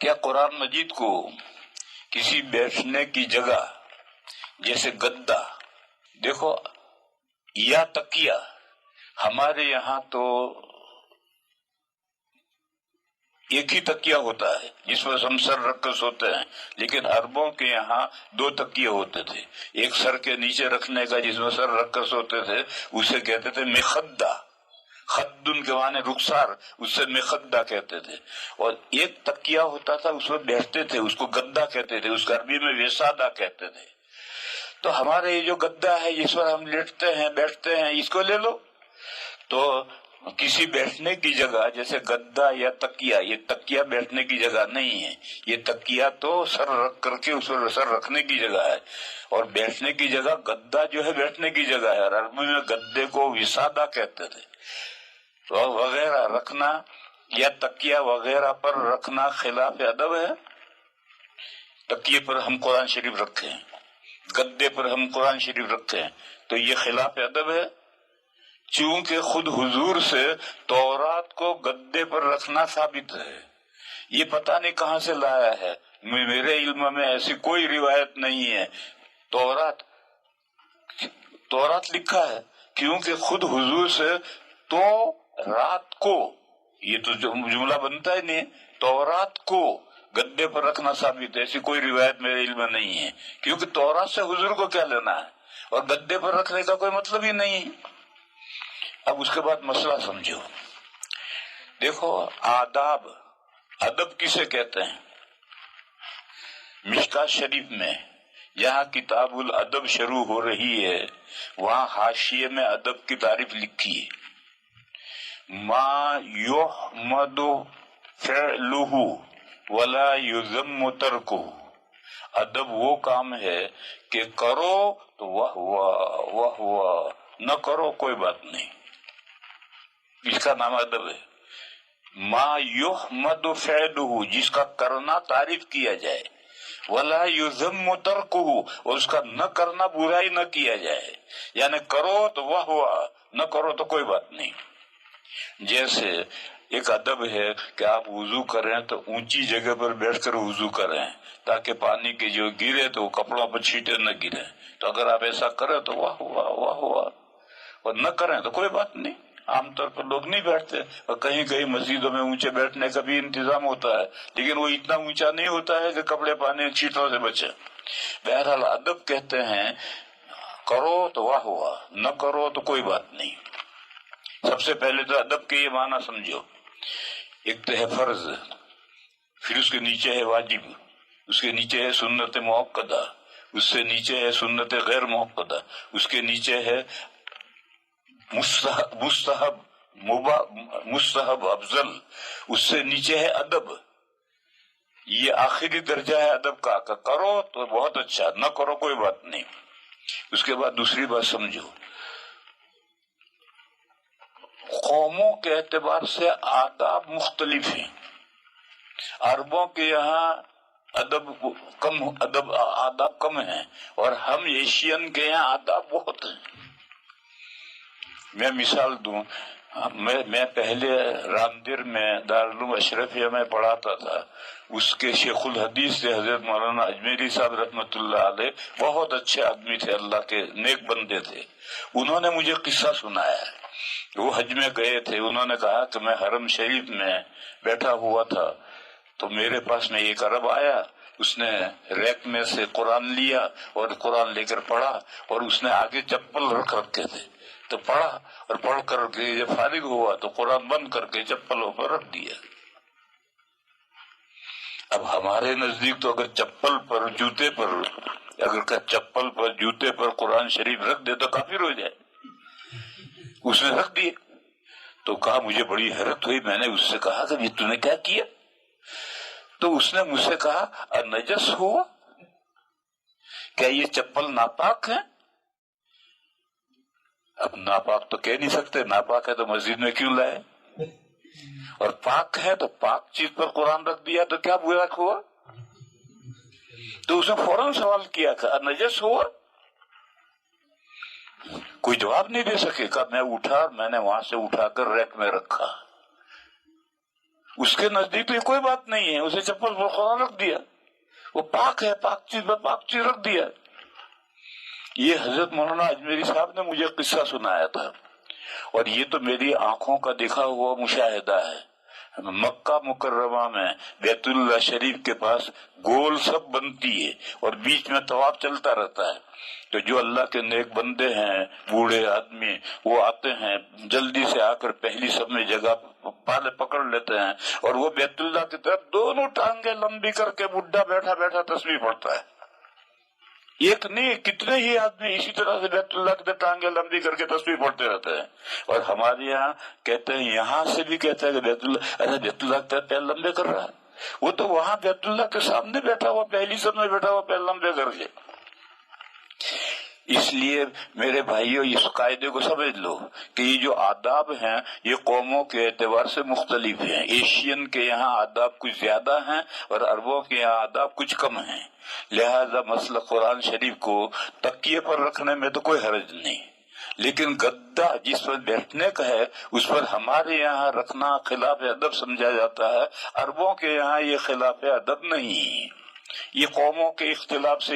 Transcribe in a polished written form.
کیا قرآن مجید کو کسی بیٹھنے کی جگہ جیسے گدا، دیکھو یا تکیہ، ہمارے یہاں تو ایک ہی تکیہ ہوتا ہے جس پر ہم سر رکھ کر سوتے ہیں، لیکن عربوں کے یہاں دو تکیے ہوتے تھے، ایک سر کے نیچے رکھنے کا جس میں سر رکھ کر سوتے تھے اسے کہتے تھے مخدہ، خدن کے معنی رخسار، اس سے مخدہ کہتے تھے، اور ایک تکیہ ہوتا تھا اس میں بیٹھتے تھے، اس کو گدا کہتے تھے، اس کو عربی میں وسادہ کہتے تھے۔ تو ہمارے یہ جو گدا ہے جس پر ہم لیٹتے ہیں بیٹھتے ہیں، اس کو لے لو تو کسی بیٹھنے کی جگہ جیسے گدا یا تکیہ، یہ تکیہ بیٹھنے کی جگہ نہیں ہے، یہ تکیہ تو سر رکھ کر کے اس پر سر رکھنے کی جگہ ہے، اور بیٹھنے کی جگہ گدا جو ہے بیٹھنے کی جگہ ہے، اور عربی میں گدے کو وسادہ کہتے تھے۔ تو وغیرہ رکھنا یا تکیہ وغیرہ پر رکھنا خلاف ادب ہے۔ تکیے پر ہم قرآن شریف رکھتے ہیں، گدے پر ہم قرآن شریف رکھتے ہیں، تو یہ خلاف ادب ہے، چونکہ خود حضور سے تورات کو گدے پر رکھنا ثابت ہے۔ یہ پتہ نہیں کہاں سے لایا ہے، میرے علم میں ایسی کوئی روایت نہیں ہے۔ تورات لکھا ہے کیونکہ خود حضور سے تو رات کو، یہ تو جملہ بنتا ہی نہیں، تورات کو گدے پر رکھنا ثابت ہے، ایسی کوئی روایت میرے علم میں نہیں ہے، کیونکہ تورات سے حضور کو کیا لینا ہے، اور گدے پر رکھنے کا کوئی مطلب ہی نہیں ہے۔ اب اس کے بعد مسئلہ سمجھو، دیکھو آداب، ادب کسے کہتے ہیں؟ مشکات شریف میں جہاں کتاب الادب شروع ہو رہی ہے وہاں حاشیے میں ادب کی تعریف لکھی ہے، ما یحمد فعلہ ولا یذم ترکہ، ادب وہ کام ہے کہ کرو تو واہ واہ واہ واہ، نہ کرو کوئی بات نہیں، اس کا نام ادب ہے۔ ما یحمد فعلہ، جس کا کرنا تعریف کیا جائے، ولا یذم ترکہ، اور اس کا نہ کرنا برائی نہ کیا جائے، یعنی کرو تو واہ واہ، نہ کرو تو کوئی بات نہیں۔ جیسے ایک ادب ہے کہ آپ وضو کریں تو اونچی جگہ پر بیٹھ کر وضو کریں تاکہ پانی کے جو گرے تو کپڑوں پر چھینٹے نہ گرے، تو اگر آپ ایسا کریں تو واہ واہ واہ واہ، اور نہ کریں تو کوئی بات نہیں۔ عام طور پر لوگ نہیں بیٹھتے، اور کہیں کہیں مسجدوں میں اونچے بیٹھنے کا بھی انتظام ہوتا ہے، لیکن وہ اتنا اونچا نہیں ہوتا ہے کہ کپڑے پانی چھینٹوں سے بچے۔ بہرحال ادب کہتے ہیں کرو تو واہ واہ، نہ کرو تو کوئی بات نہیں۔ سب سے پہلے تو ادب کے یہ معنی سمجھو، ایک تو ہے فرض، پھر اس کے نیچے ہے واجب، اس کے نیچے ہے سنت مؤکدہ، اس سے نیچے ہے سنت غیر مؤکدہ، اس کے نیچے ہے مستحب افضل، اس سے نیچے ہے ادب۔ یہ آخری درجہ ہے ادب کا، کہ کرو تو بہت اچھا، نہ کرو کوئی بات نہیں۔ اس کے بعد دوسری بات سمجھو، قوموں کے اعتبار سے آداب مختلف ہیں۔ عربوں کے یہاں آداب کم ہیں، اور ہم ایشین کے یہاں آداب بہت ہیں۔ میں مثال دوں، میں پہلے رامدر میں دارالعلوم اشرفیہ میں پڑھاتا تھا، اس کے شیخ الحدیث سے حضرت مولانا اجمیری صاحب رحمۃ اللہ علیہ، بہت اچھے آدمی تھے، اللہ کے نیک بندے تھے۔ انہوں نے مجھے قصہ سنایا ہے، وہ حج میں گئے تھے، انہوں نے کہا کہ میں حرم شریف میں بیٹھا ہوا تھا تو میرے پاس میں ایک عرب آیا، اس نے ریک میں سے قرآن لیا اور قرآن لے کر پڑھا، اور اس نے آگے چپل رکھ رکھے تھے، تو پڑھا اور پڑھ کر کے جب فارغ ہوا تو قرآن بند کر کے چپلوں پر رکھ دیا۔ اب ہمارے نزدیک تو اگر چپل پر جوتے پر قرآن شریف رکھ دے تو کافر ہو جائے، اس نے رکھ دیے تو کہا، مجھے بڑی حیرت ہوئی، میں نے اس سے کہا کہ تو نے کیا کیا؟ تو اس نے مجھ سے کہا، نجس ہوا، کیا یہ چپل ناپاک ہے؟ اب ناپاک تو کہہ نہیں سکتے، ناپاک ہے تو مسجد میں کیوں لائے، اور پاک ہے تو پاک چیز پر قرآن رکھ دیا تو کیا برا ہوا؟ تو اس نے فوراً سوال کیا کہ نجس ہوا؟ کوئی جواب نہیں دے سکے، کہا میں اٹھا، میں نے وہاں سے اٹھا کر ریک میں رکھا، اس کے نزدیک تو یہ کوئی بات نہیں ہے، اسے چپل برخوار رکھ دیا، وہ پاک ہے، پاک چیز رکھ دیا۔ یہ حضرت مولانا اجمیری صاحب نے مجھے قصہ سنایا تھا، اور یہ تو میری آنکھوں کا دیکھا ہوا مشاہدہ ہے۔ مکہ مکرمہ میں بیت اللہ شریف کے پاس گول سب بنتی ہے اور بیچ میں طواف چلتا رہتا ہے، تو جو اللہ کے نیک بندے ہیں، بوڑھے آدمی، وہ آتے ہیں جلدی سے، آ کر پہلی سب میں جگہ پالے پکڑ لیتے ہیں، اور وہ بیت اللہ کی طرف دونوں ٹانگیں لمبی کر کے بڈھا بیٹھا بیٹھا تسبیح پڑھتا ہے۔ ایک نہیں، کتنے ہی آدمی اسی طرح سے بیت اللہ کی ٹانگیں لمبی کر کے تسبیح پڑھتے رہتے ہیں۔ اور ہمارے یہاں کہتے ہیں، یہاں سے بھی کہتے ہیں کہ بیت اللہ کے پیر لمبے کر رہا ہے، وہ تو وہاں بیت اللہ کے سامنے بیٹھا ہوا، پہلی سب میں بیٹھا ہوا، پیر لمبے کر کے۔ اس لیے میرے بھائیوں، اس قاعدے کو سمجھ لو کہ یہ جو آداب ہیں یہ قوموں کے اعتبار سے مختلف ہیں۔ ایشین کے یہاں آداب کچھ زیادہ ہیں اور عربوں کے یہاں آداب کچھ کم ہیں، لہذا مسئلہ قرآن شریف کو تکیے پر رکھنے میں تو کوئی حرج نہیں، لیکن گدا جس پر بیٹھنے کا ہے اس پر ہمارے یہاں رکھنا خلاف ادب سمجھا جاتا ہے، عربوں کے یہاں یہ خلاف ادب نہیں، یہ قوموں کے اختلاف سے